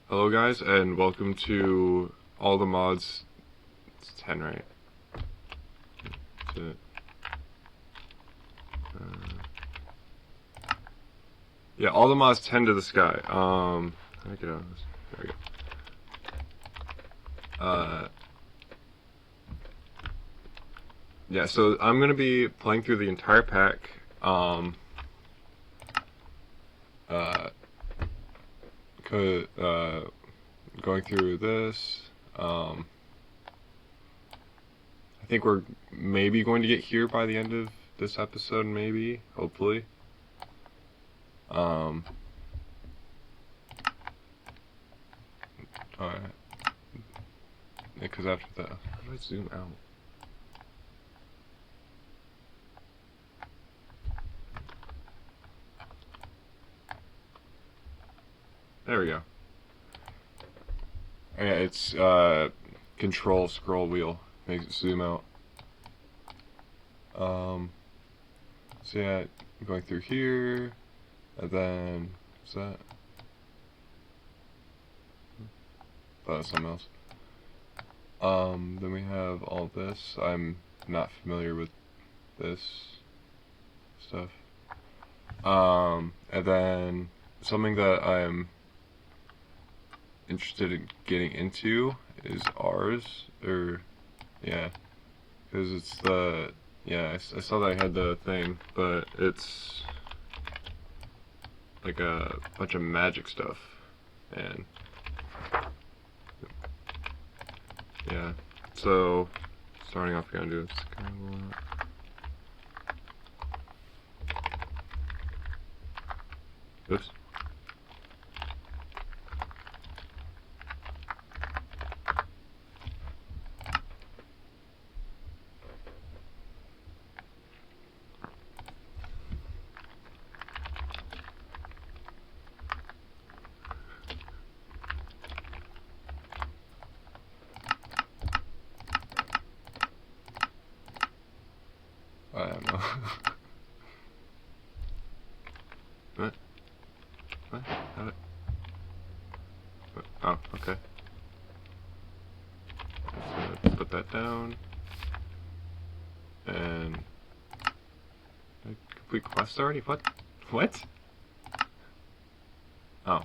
Hello guys, and welcome to all the mods. It's 10, right? That's it. Yeah, all the mods 10 to the sky. How do I get out of this? There we go. Yeah, so I'm gonna be playing through the entire pack. Going through this. I think we're maybe going to get here by the end of this episode, maybe, hopefully. Alright. Because after that, how do I zoom out? There we go. Yeah, it's control scroll wheel makes it zoom out. So yeah, going through here, and then what's that? That's something else. Then we have all this. I'm not familiar with this stuff. And then something that I'm interested in getting into is ours, or yeah, because it's the I saw that I had the thing, but it's like a bunch of magic stuff, and yeah. So starting off, we're gonna do this kind of. Oops. I don't know. What? What? How did... Oh, okay. Let's put that down. And... complete quest already? What? What? Oh.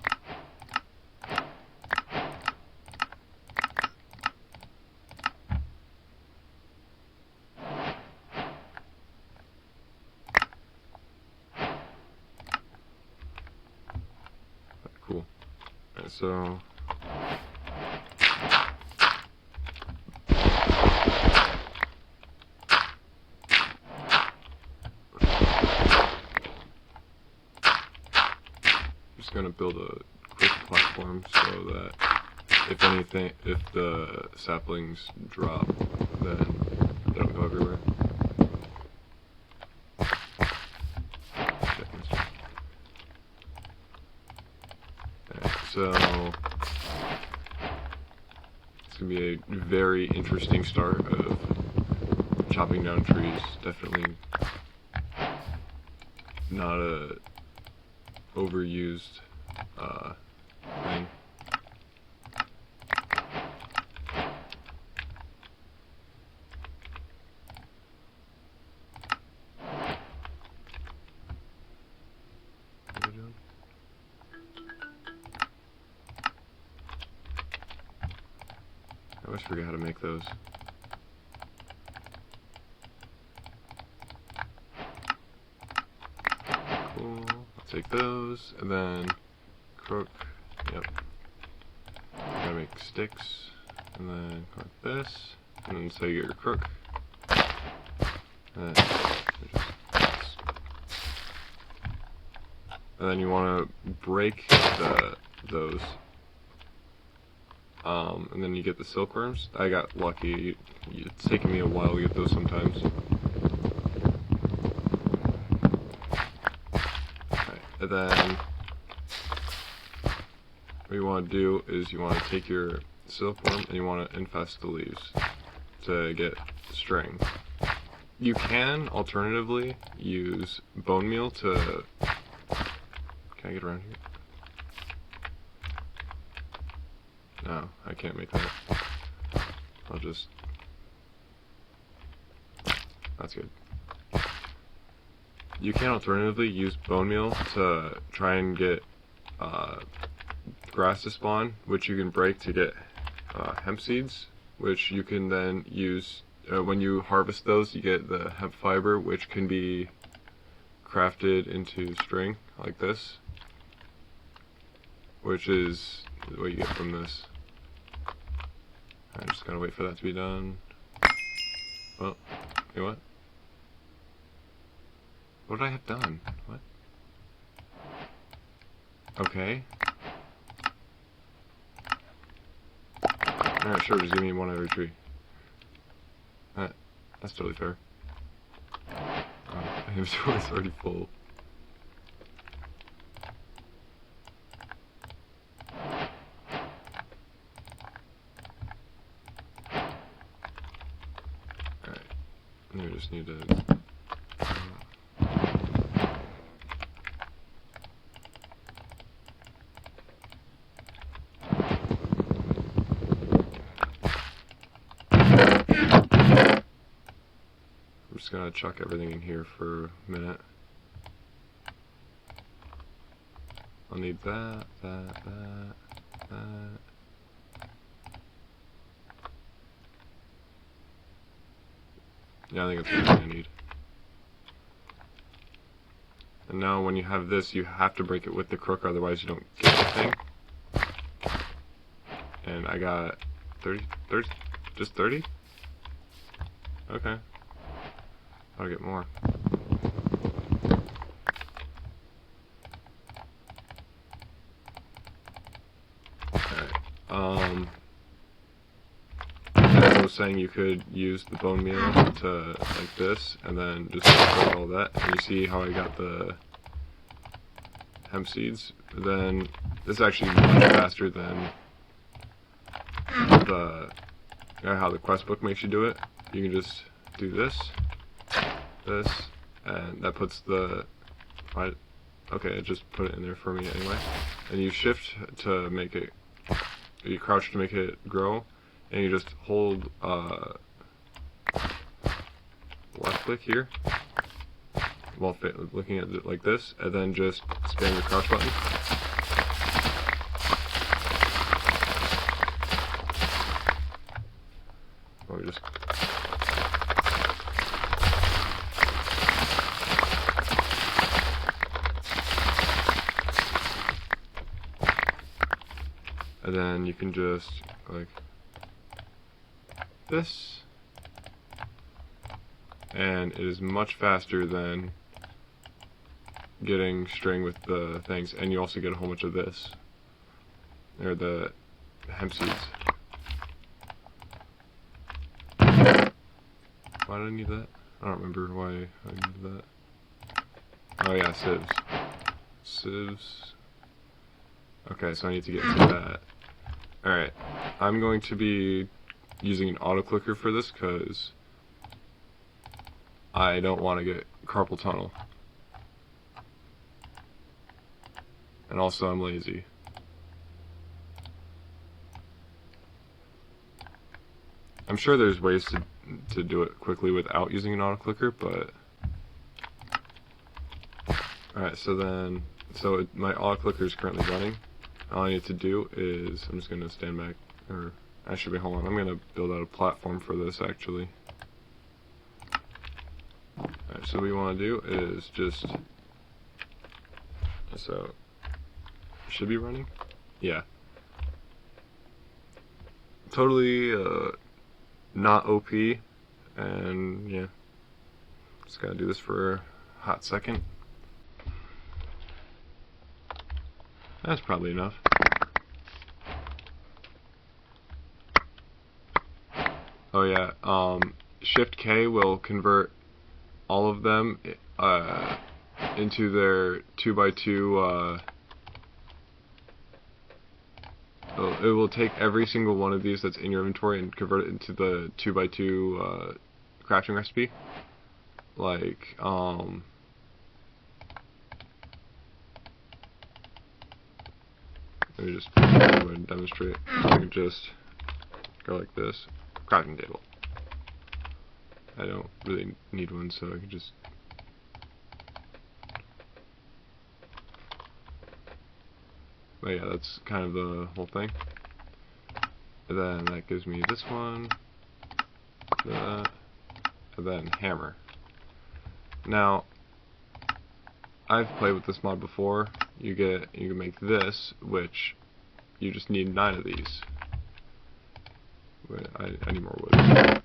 Cool. Alright, so... just gonna build a quick platform so that if the saplings drop, then they don't go everywhere. So it's gonna be a very interesting start of chopping down trees. Definitely not a overused thing. What are we doing? I always forget how to make those. Cool. I'll take those, and then crook. Yep. Gotta make sticks, and then go like this, and then say your crook. And then you want to break those. And then you get the silkworms. I got lucky. It's taken me a while to get those sometimes. Right. And then what you want to do is you want to take your silkworm and you want to infest the leaves to get string. You can alternatively use bone meal to... Can I get around here? No, I can't make that. I'll just... That's good. You can alternatively use bone meal to try and get grass to spawn, which you can break to get hemp seeds, which you can then use when you harvest those. You get the hemp fiber, which can be crafted into string like this, which is what you get from this. I just gotta wait for that to be done. Well, you know what? What did I have done? What? Okay. Alright, sure, just give me one every tree. That's totally fair. My inventory is already full. Alright. We just need to... I'm just gonna chuck everything in here for a minute. I'll need that. Yeah, I think that's everything I need. And now when you have this, you have to break it with the crook, otherwise you don't get the thing. And I got 30, just 30? Okay. I'll get more. Alright, as I was saying, you could use the bone meal to, like this, and then just break all that, and you see how I got the hemp seeds. Then, this is actually much faster than how the quest book makes you do it. You can just do this, and that puts the... Okay, it just put it in there for me anyway. And you shift to make it... You crouch to make it grow, and you just hold left click here while looking at it like this, and then just spam the crouch button. Or just... And then you can just, like, this, and it is much faster than getting string with the things, and you also get a whole bunch of this, or the hemp seeds. Why did I need that? I don't remember why I needed that. Oh yeah, sieves. Okay, so I need to get to that. Alright, I'm going to be using an auto clicker for this because I don't want to get carpal tunnel. And also I'm lazy. I'm sure there's ways to do it quickly without using an auto clicker, but... Alright, so my auto clicker is currently running. All I need to do is, I'm just going to stand back, or actually, hold on, I'm going to build out a platform for this actually. Alright, so what we want to do is just, so, should be running? Yeah. Totally not OP, and yeah, just gotta do this for a hot second. That's probably enough. Oh yeah, Shift K will convert all of them into their 2x2 it will take every single one of these that's in your inventory and convert it into the 2x2 crafting recipe. Like, let me just go and demonstrate. I can just go like this. Crafting table. I don't really need one, so I can just. But yeah, that's kind of the whole thing. And then that gives me this one, that, and then hammer. Now, I've played with this mod before. You can make this, which you just need 9 of these. But I need more wood.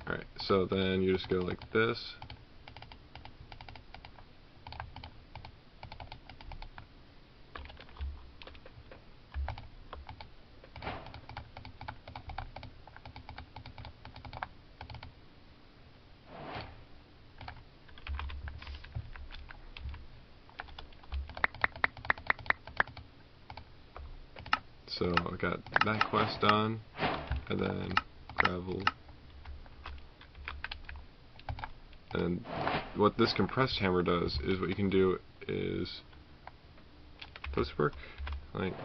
Alright, so then you just go like this. So I got that quest done, and then gravel. And what this compressed hammer does is what you can do is, does this work? Like,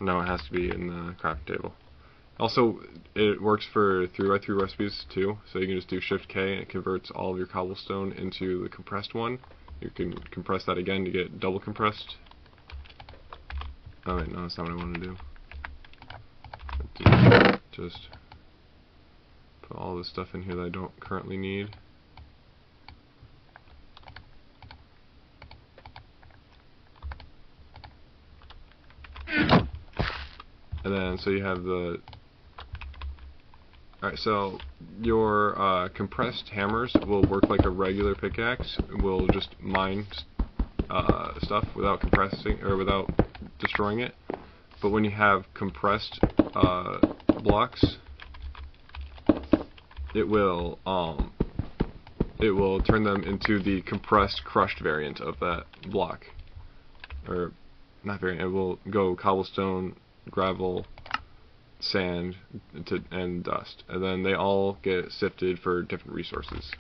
no, it has to be in the crafting table. Also, it works for 3x3 recipes too, so you can just do Shift K and it converts all of your cobblestone into the compressed one. You can compress that again to get double compressed. Oh wait, no, that's not what I want to do. Just put all this stuff in here that I don't currently need. And then, so you have the... Alright, so your compressed hammers will work like a regular pickaxe. Will just mine stuff without compressing, or without destroying it. But when you have compressed blocks, it will turn them into the compressed crushed variant of that block. Or not variant, it will go cobblestone, gravel, sand, and dust. And then they all get sifted for different resources.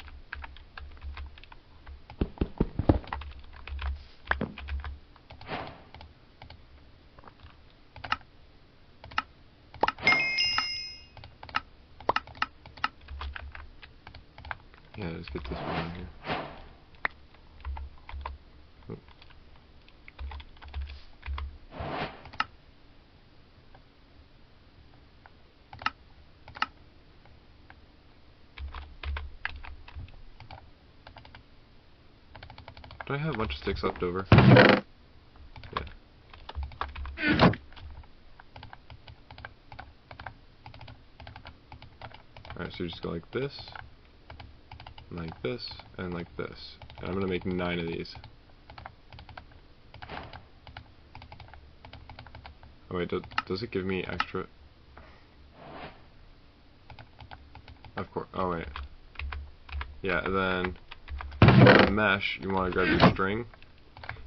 Yeah, let's get this one in here. Oh. Do I have a bunch of sticks left over? Yeah. Alright, so you just go like this, like this, and like this. And I'm going to make 9 of these. Oh wait, does it give me extra? Of course. Oh wait. Yeah, and then the mesh, you want to grab your string.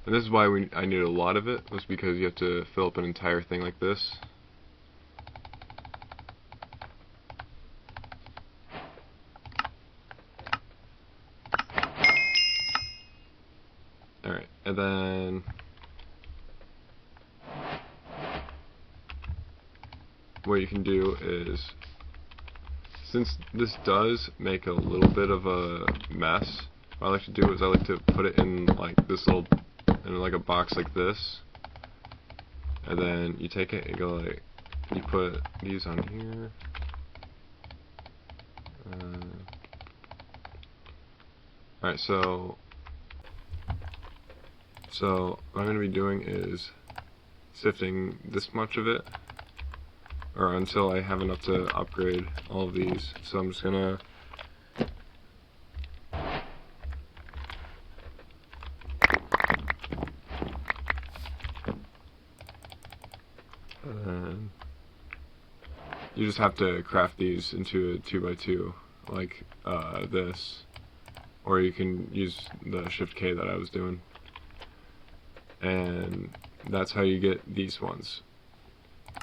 And this is why I needed a lot of it, was because you have to fill up an entire thing like this. Alright, and then what you can do is, since this does make a little bit of a mess, what I like to do is I like to put it in like this little, in like a box like this, and then you take it and go like, you put these on here, alright, so what I'm going to be doing is sifting this much of it, or until I have enough to upgrade all of these. So I'm just gonna you just have to craft these into a 2x2 like this, or you can use the Shift K that I was doing, and that's how you get these ones.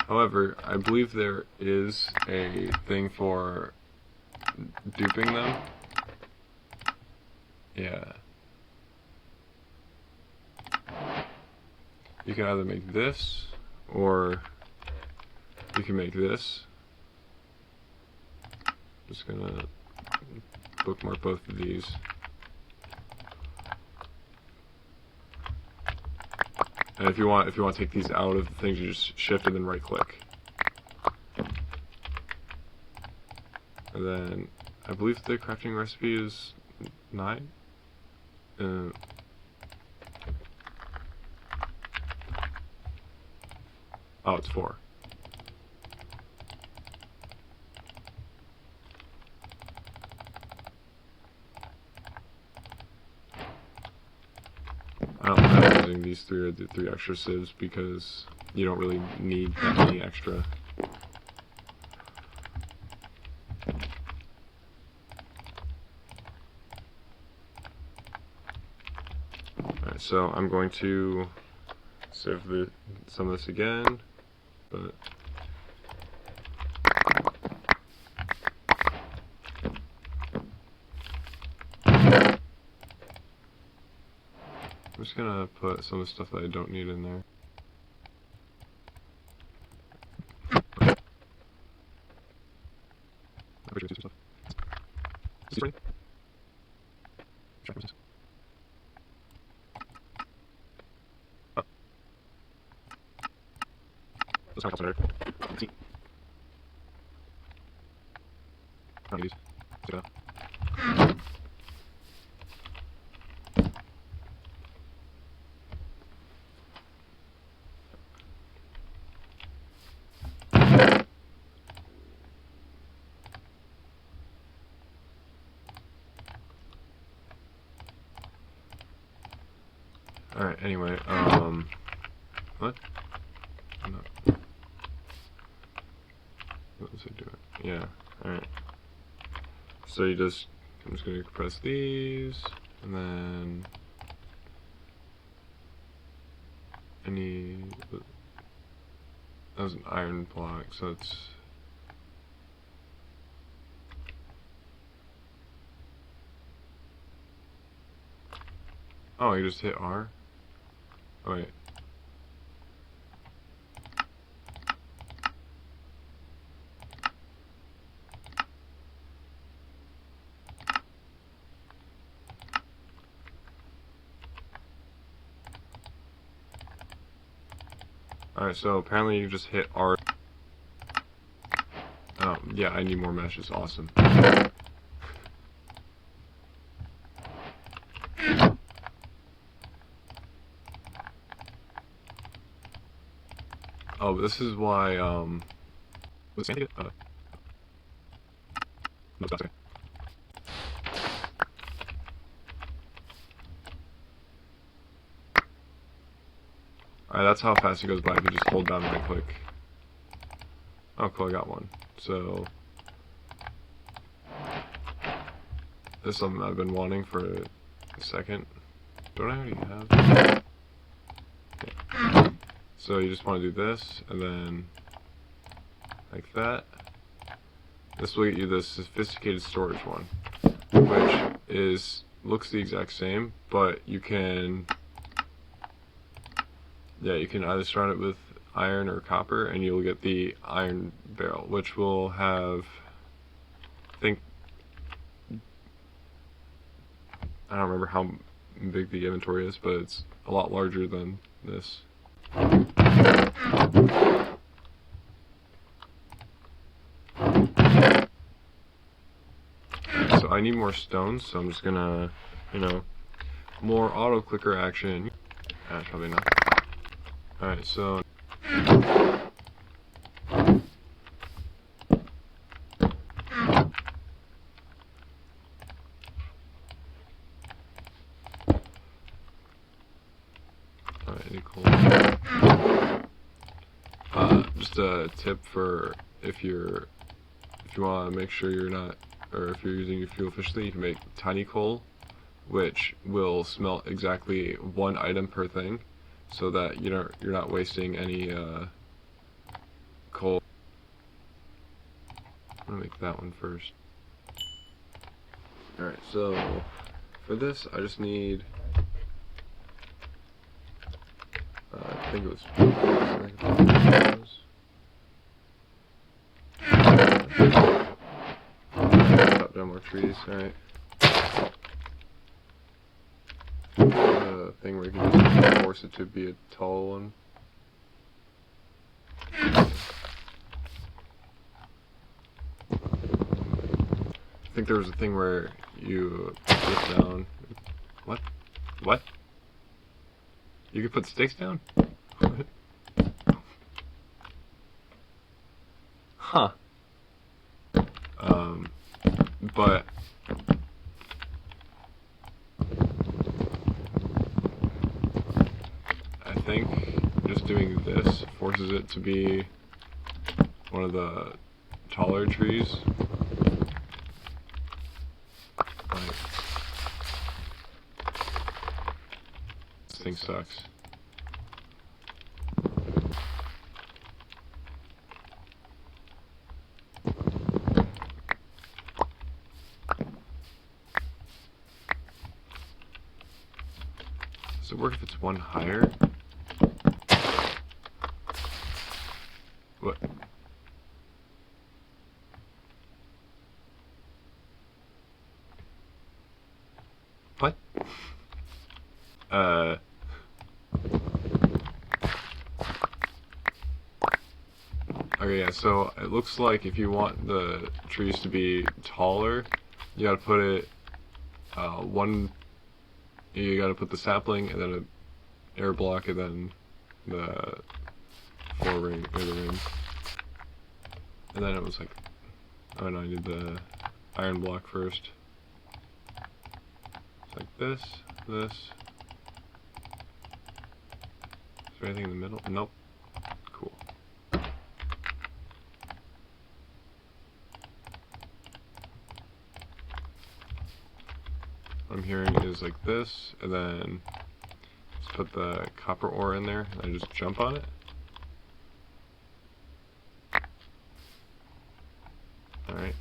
However, I believe there is a thing for duping them. Yeah. You can either make this, or you can make this. Just gonna bookmark both of these. And if you want to take these out of the things, you just shift and then right click. And then I believe the crafting recipe is 9. Oh, it's 4. I don't mind using these 3 or the 3 extra sieves because you don't really need that many extra. Alright, so I'm going to save some of this again, but I'm just gonna put some of the stuff that I don't need in there. Alright, anyway, what? No. What was I doing? Yeah, alright. So I'm just gonna press these, and then that was an iron block, so it's, oh, you just hit R? Oh, wait. Alright, so apparently you just hit R. Oh, yeah, I need more meshes. Awesome. Oh, this is why, what's it? No, that's okay. Alright, that's how fast it goes by if you just hold down and right click. Oh, cool, I got one. So, this is something I've been wanting for a second. Don't I already have? Yeah. So you just want to do this, and then like that. This will get you the sophisticated storage one, which looks the exact same, but you can, yeah, you can either surround it with iron or copper, and you'll get the iron barrel, which will have, I don't remember how big the inventory is, but it's a lot larger than this. So I need more stones, so I'm just gonna, more auto clicker action. Probably not. Alright, so cool. Just a tip for if you want to make sure you're not, or if you're using your fuel efficiently, you can make tiny coal, which will smelt exactly 1 item per thing, so that you're not wasting any coal. I'm gonna make that one first. Alright, so for this I just need I think it was chop down more trees, alright. Thing where you can just force it to be a tall one. I think there was a thing where you put this down. What? What? You could put sticks down? What? Huh. But I think just doing this forces it to be one of the taller trees. Like, this thing sucks. Does it work if it's one higher? What? What? Okay, yeah, so it looks like if you want the trees to be taller, you gotta put it, you gotta put the sapling and then an air block and then the ring, or the ring. And then it was like, oh no, I need the iron block first. It's like this. Is there anything in the middle? Nope. Cool. What I'm hearing is like this, and then just put the copper ore in there, and I just jump on it. Alright.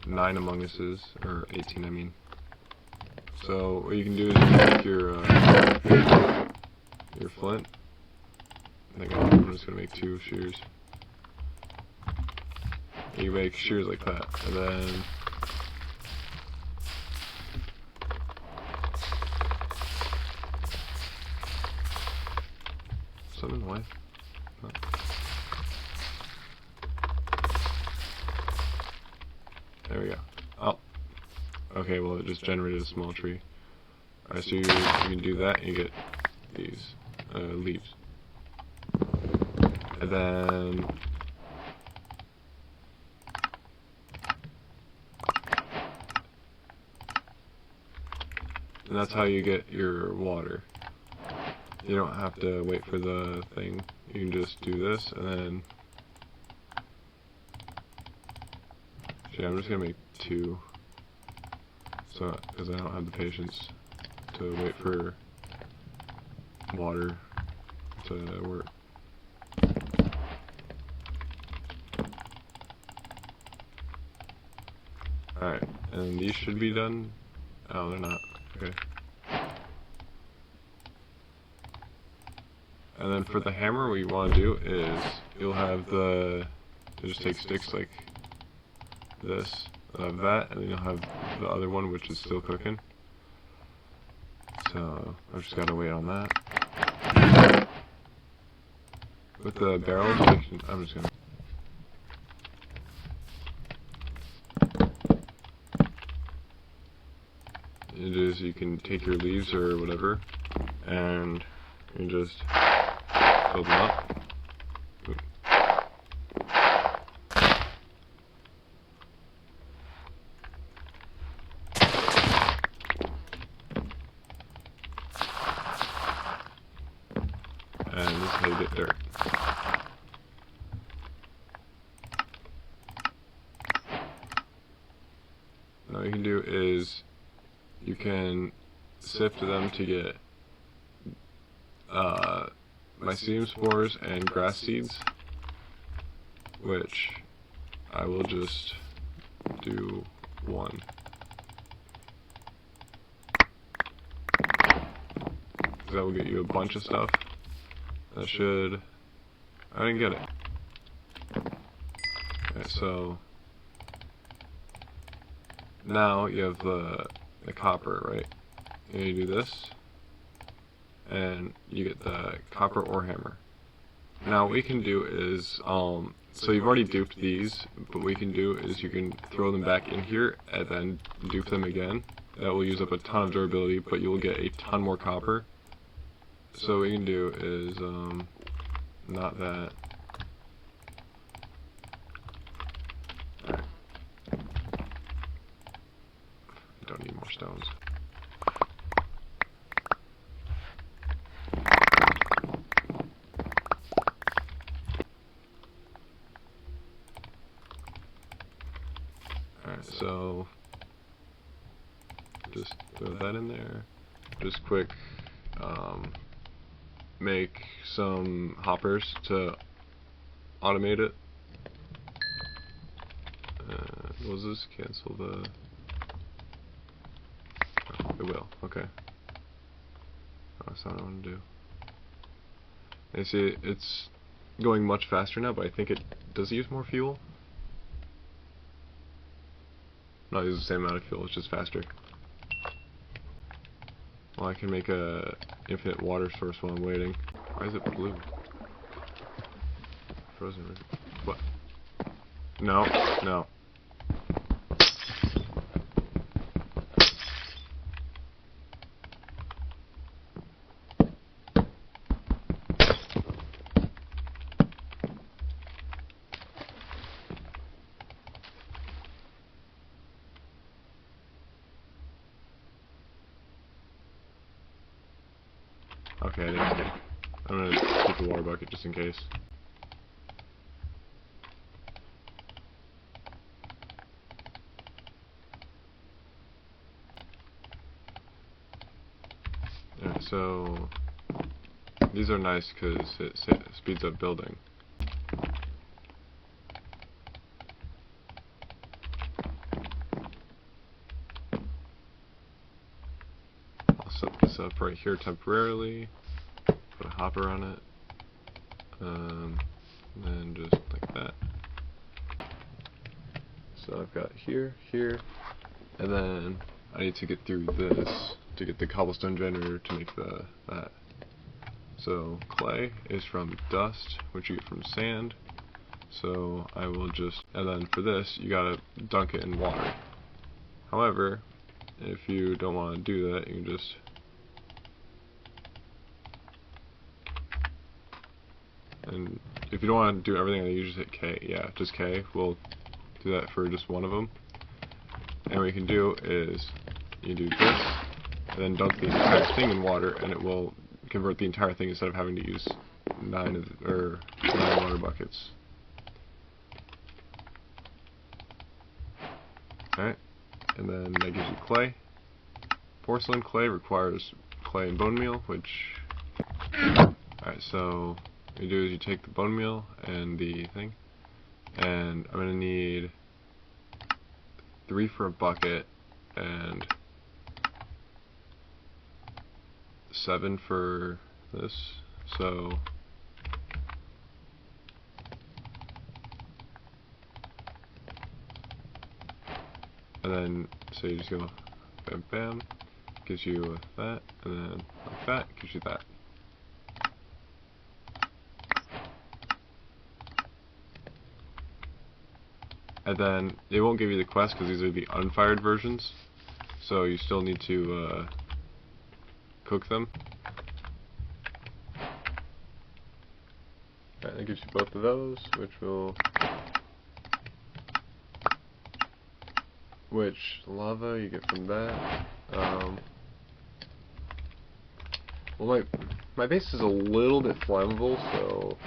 Nine Among Us's, or 18 I mean. So what you can do is you take your flint. I think I'm just gonna make 2 shears. You make shears like that, and then something why? Oh. There we go. Oh. Okay, well it just generated a small tree. Alright, so you can do that and you get these leaves. And then that's how you get your water. You don't have to wait for the thing. You can just do this and then actually, I'm just gonna make 2. So, because I don't have the patience to wait for water to work. Alright, and these should be done. Oh, they're not. Okay. And then for the hammer, what you want to do is you'll have you just take sticks like this, that, and then you'll have the other one which is still cooking. So I've just got to wait on that. With the barrels, I'm just gonna. It is you can take your leaves or whatever, and you just fill them up. And this is how you get dirt. Now what you can do is you can sift them to get mycelium spores and grass seeds, which I will just do 1. That will get you a bunch of stuff. That should... I didn't get it. Okay, so... now you have the copper, right? And you do this, and you get the copper ore hammer. Now what we can do is, so you've already duped these, but what we can do is you can throw them back in here and then dupe them again. That will use up a ton of durability, but you will get a ton more copper. So what we can do is, not that. Alright. Don't need more stones. Alright, so just throw that in there. Just quick, make some hoppers to automate it. What was this? Cancel the... oh, it will, okay. Oh, that's not what I want to do. And see, it's going much faster now, but I think it does use more fuel. No, it uses the same amount of fuel, it's just faster. Well, I can make a infinite water source while I'm waiting. Why is it blue? Frozen river. What? No, no. Okay, I didn't get it. I'm gonna keep the water bucket just in case. Alright, so these are nice because it speeds up building. I'll set this up right here temporarily. Put a hopper on it, and then just like that. So I've got here, here, and then I need to get through this to get the cobblestone generator to make that. So clay is from dust, which you get from sand. So I will just, and then for this you gotta dunk it in water. However, if you don't want to do that, you can just and if you don't want to do everything, you just hit K. Yeah, just K. We'll do that for just one of them. And what you can do is you do this, and then dunk the entire thing in water, and it will convert the entire thing instead of having to use 9 water buckets. Alright, and then that gives you clay. Porcelain clay requires clay and bone meal, which... Alright, so what you do is you take the bone meal and the thing, and I'm going to need 3 for a bucket and 7 for this, so and then so you just go bam bam, gives you that, and then like that, gives you that. And then it won't give you the quest because these are the unfired versions, so you still need to cook them. Alright, that gives you both of those, which lava you get from that. Well, my base is a little bit flammable, so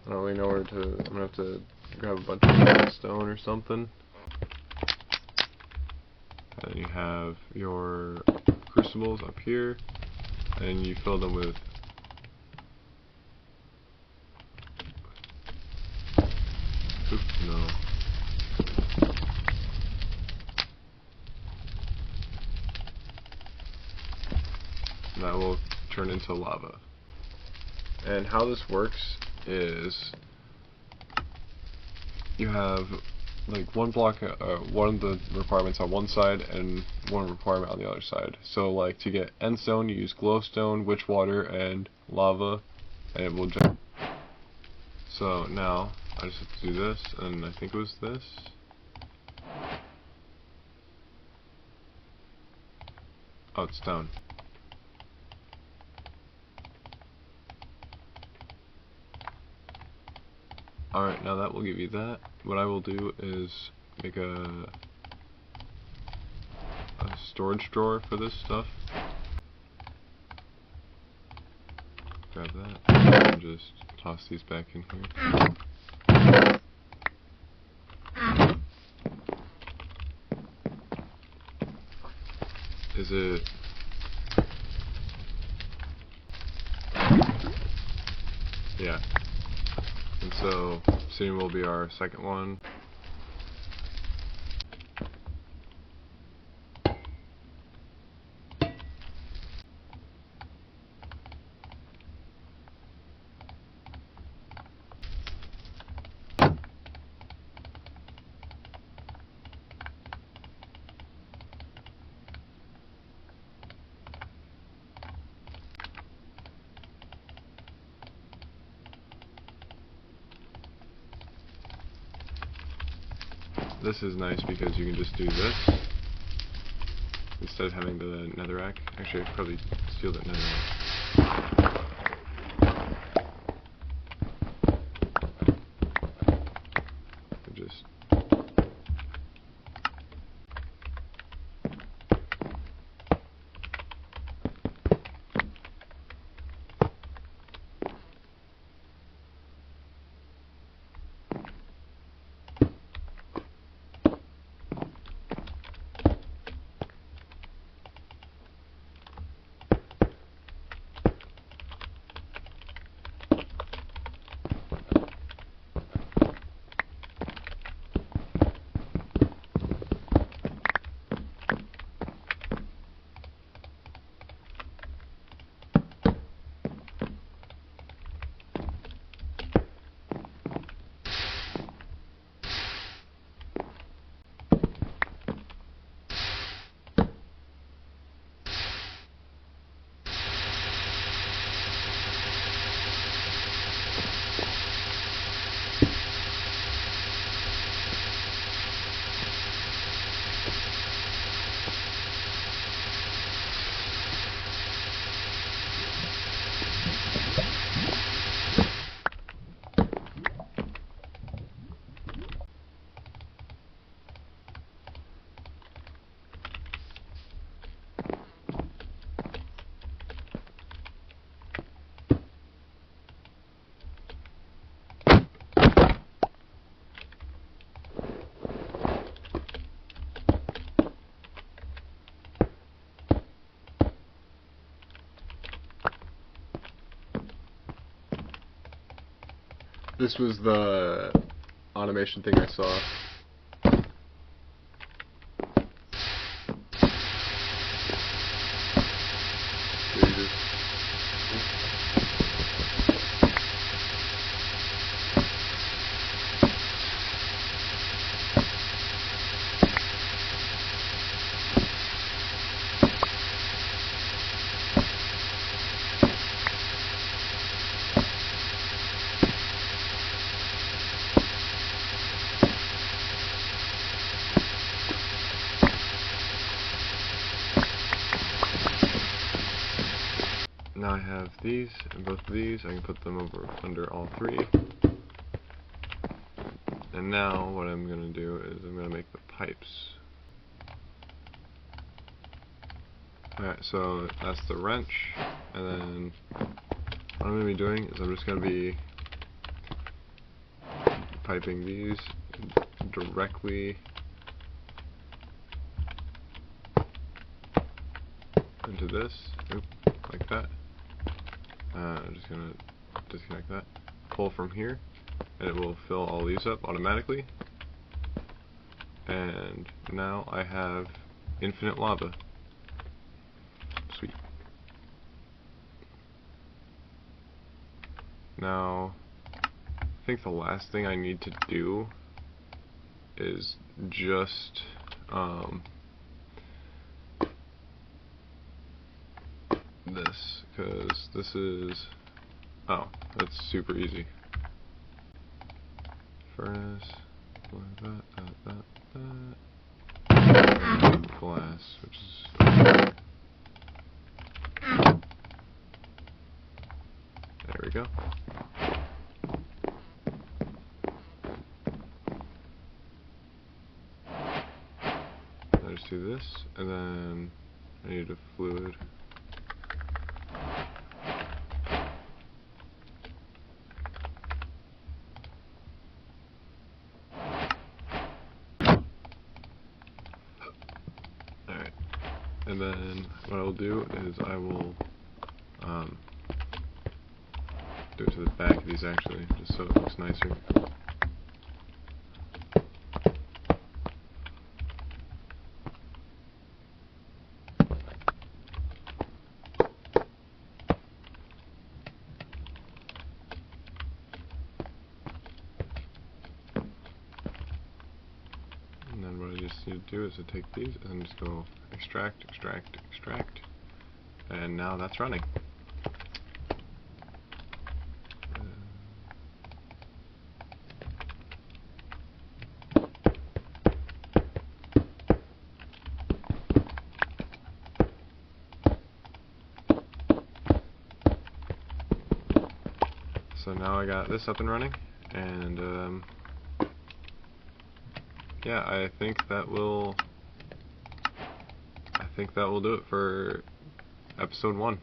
I don't really know where to. I'm gonna have to grab a bunch of stone or something. And you have your crucibles up here, and you fill them with No. And that will turn into lava. And how this works is you have like one block, one of the requirements on one side and one requirement on the other side. So like to get end stone, you use glowstone, witch water, and lava, and it will jump. So now I just have to do this, and I think it was this. Oh, it's down. Alright, now that will give you that. What I will do is make a storage drawer for this stuff. Grab that and just toss these back in here. Is it... Yeah. And so, obsidian will be our second one. This is nice because you can just do this instead of having the netherrack. Actually, I could probably steal that netherrack. Just this was the automation thing I saw. So you just now I have these, and both of these, I can put them over under all three. And now what I'm going to do is I'm going to make the pipes. Alright, so that's the wrench, and then what I'm going to be doing is I'm just going to be piping these directly into this, like that. I'm just going to disconnect that, pull from here, and it will fill all these up automatically. And now I have infinite lava. Sweet. Now, I think the last thing I need to do is just this, because this is, oh, that's super easy. Furnace, glass, which is there we go. I just do this, and then I need a fluid. Alright, and then what I'll do is I will do it to the back of these actually, just so it looks nicer. And then what I just need to do is to take these and just go extract, extract, extract, and now that's running. So now I got this up and running, and yeah, I think that will do it for episode 1.